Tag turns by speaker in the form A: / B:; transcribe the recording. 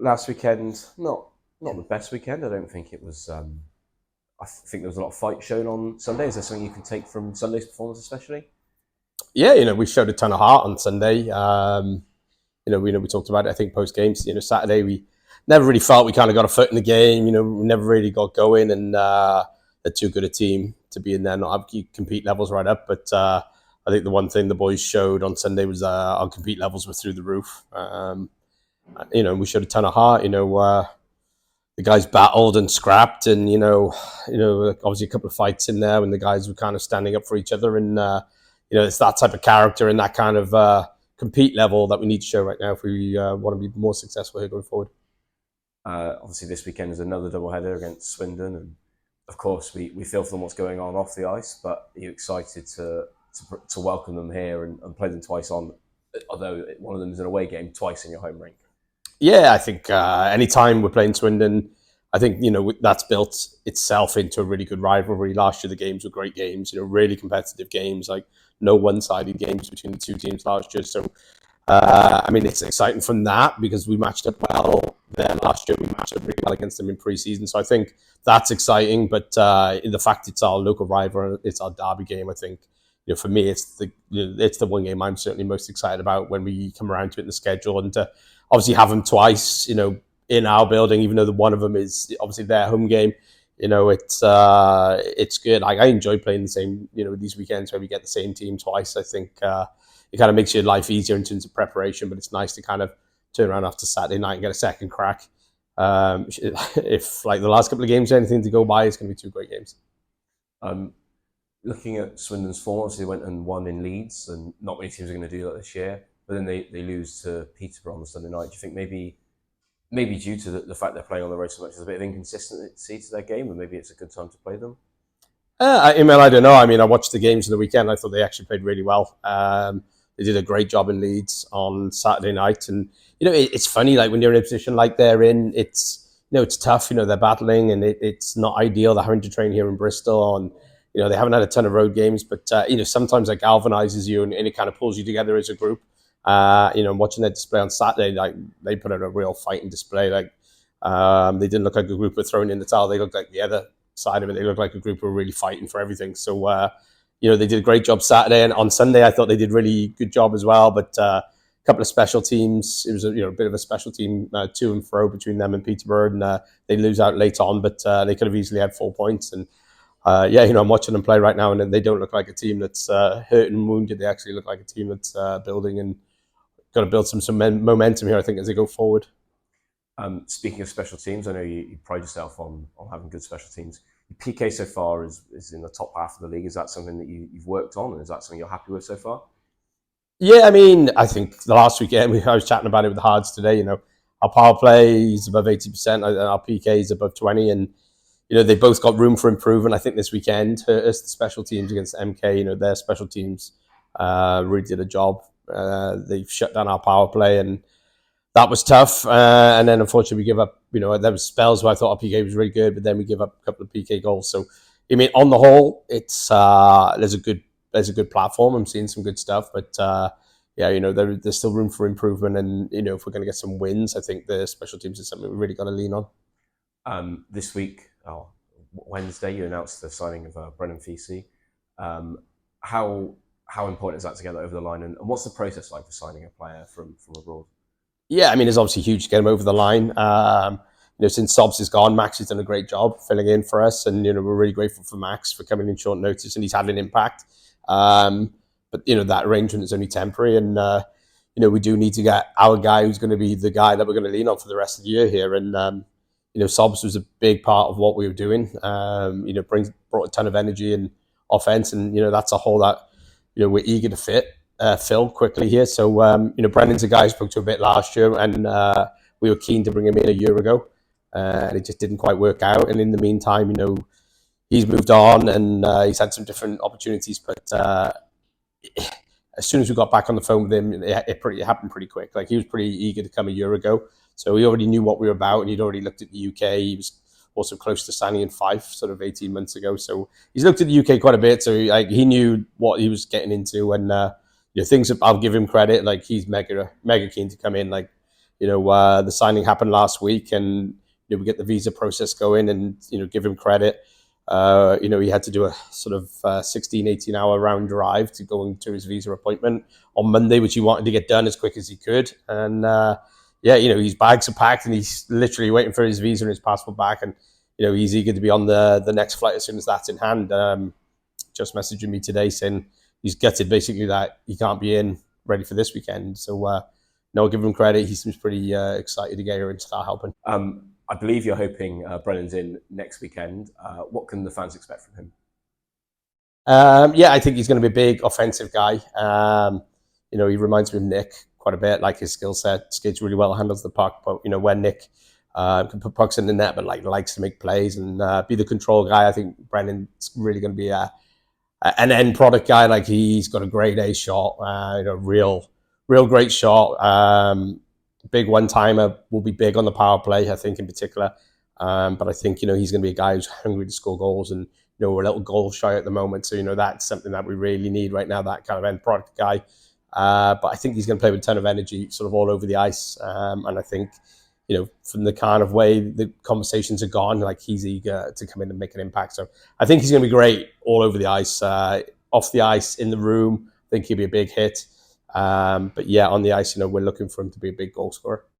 A: last weekend, not the best weekend. I don't think it was. I think there was a lot of fight shown on Sunday. Is there something you can take from Sunday's performance, especially?
B: Yeah, we showed a ton of heart on Sunday. We talked about it, I think, post games. Saturday we never really felt we kind of got a foot in the game. We never really got going, and they're too good a team to be in there, not have compete levels right up. But I think the one thing the boys showed on Sunday was our compete levels were through the roof. We showed a ton of heart. The guys battled and scrapped, and obviously a couple of fights in there when the guys were kind of standing up for each other, and it's that type of character and that kind of compete level that we need to show right now if we want to be more successful here going forward.
A: Obviously, this weekend is another doubleheader against Swindon, and of course, we feel for them what's going on off the ice. But are you excited to welcome them here and play them twice on? Although one of them is an away game, twice in your home rink.
B: Yeah, I think anytime we're playing Swindon, I think that's built itself into a really good rivalry. Last year, the games were great games, really competitive games, like no one-sided games between the two teams last year. So, it's exciting from that because we matched up well there last year. We matched up really well against them in pre-season. So I think that's exciting. But the fact it's our local rival, it's our derby game, I think, for me, it's the one game I'm certainly most excited about when we come around to it in the schedule, and to obviously have them twice, in our building, even though the one of them is obviously their home game. It's good. I enjoy playing the same, these weekends where we get the same team twice. I think it kind of makes your life easier in terms of preparation, but it's nice to kind of turn around after Saturday night and get a second crack. If like the last couple of games, anything to go by, it's going to be two great games.
A: Looking at Swindon's form, obviously they went and won in Leeds, and not many teams are going to do that this year. But then they lose to Peterborough on the Sunday night. Do you think maybe due to the fact they're playing on the road so much, there's a bit of inconsistency to their game, and maybe it's a good time to play them?
B: I don't know. I watched the games of the weekend. I thought they actually played really well. They did a great job in Leeds on Saturday night, and it's funny, like when you're in a position like they're in, it's tough. They're battling, and it's not ideal. They're having to train here in Bristol, and they haven't had a ton of road games, but sometimes that galvanizes you, and it kind of pulls you together as a group. Watching their display on Saturday, like they put out a real fighting display. Like they didn't look like a group who were thrown in the towel. They looked like the other side of it. They looked like a group who were really fighting for everything. So they did a great job Saturday, and on Sunday I thought they did really good job as well. But a couple of special teams. It was a bit of a special team to and fro between them and Peterborough, and they lose out late on, but they could have easily had 4 points. And I'm watching them play right now, and they don't look like a team that's hurt and wounded. They actually look like a team that's building and got to build some momentum here, I think, as they go forward.
A: Speaking of special teams, I know you pride yourself on having good special teams. Your PK so far is in the top half of the league. Is that something that you've worked on, and is that something you're happy with so far?
B: Yeah, I think the last weekend, I was chatting about it with the Hards today. Our power play is above 80%, our PK is above 20%, and they both got room for improvement. I think this weekend hurt us, the special teams against MK. Their special teams really did a job. They've shut down our power play, and that was tough. And then unfortunately we give up, there was spells where I thought our PK was really good, but then we give up a couple of PK goals. So, on the whole, it's there's a good platform. I'm seeing some good stuff, but there's still room for improvement. And, if we're going to get some wins, I think the special teams is something we really got to lean on.
A: This week, Wednesday, you announced the signing of Brennan Feasey. How important is that to get that over the line, and what's the process like for signing a player from abroad?
B: Yeah, it's obviously huge to get him over the line. Since Sobs is gone, Max has done a great job filling in for us, and we're really grateful for Max for coming in short notice, and he's had an impact. But that arrangement is only temporary, and we do need to get our guy who's going to be the guy that we're going to lean on for the rest of the year here. And Sobs was a big part of what we were doing. Brought a ton of energy and offense, and that's a hole that we're eager to fill quickly here. So Brennan's a guy I spoke to a bit last year, and we were keen to bring him in a year ago, and it just didn't quite work out. And in the meantime, he's moved on, and he's had some different opportunities. But as soon as we got back on the phone with him, it happened pretty quick. Like, he was pretty eager to come a year ago, so he already knew what we were about, and he'd already looked at the UK. He was also close to signing in Fife sort of 18 months ago. So he's looked at the UK quite a bit. So he knew what he was getting into, and things I'll give him credit. Like, he's mega keen to come in. Like, The signing happened last week, and we get the visa process going, and give him credit. He had to do a sort of 16, 18-hour round drive to go into his visa appointment on Monday, which he wanted to get done as quick as he could. And his bags are packed, and he's literally waiting for his visa and his passport back. And he's eager to be on the next flight as soon as that's in hand. Just messaging me today saying he's gutted basically that he can't be ready for this weekend. So I'll give him credit. He seems pretty excited to get here and start helping.
A: I believe you're hoping Brennan's in next weekend. What can the fans expect from him?
B: I think he's going to be a big offensive guy. He reminds me of Nick quite a bit, like his skill set, skates really well, handles the puck. But, when Nick can put pucks in the net, but likes to make plays and be the control guy, I think Brennan's really going to be an end product guy. He's got a great A shot, real great shot. Big one-timer, will be big on the power play, I think, in particular. But I think, he's going to be a guy who's hungry to score goals, and, we're a little goal shy at the moment. So, that's something that we really need right now, that kind of end product guy. But I think he's going to play with a ton of energy sort of all over the ice. And I think, from the kind of way the conversations are gone, he's eager to come in and make an impact. So I think he's going to be great all over the ice, off the ice, in the room. I think he'll be a big hit. But on the ice, we're looking for him to be a big goal scorer.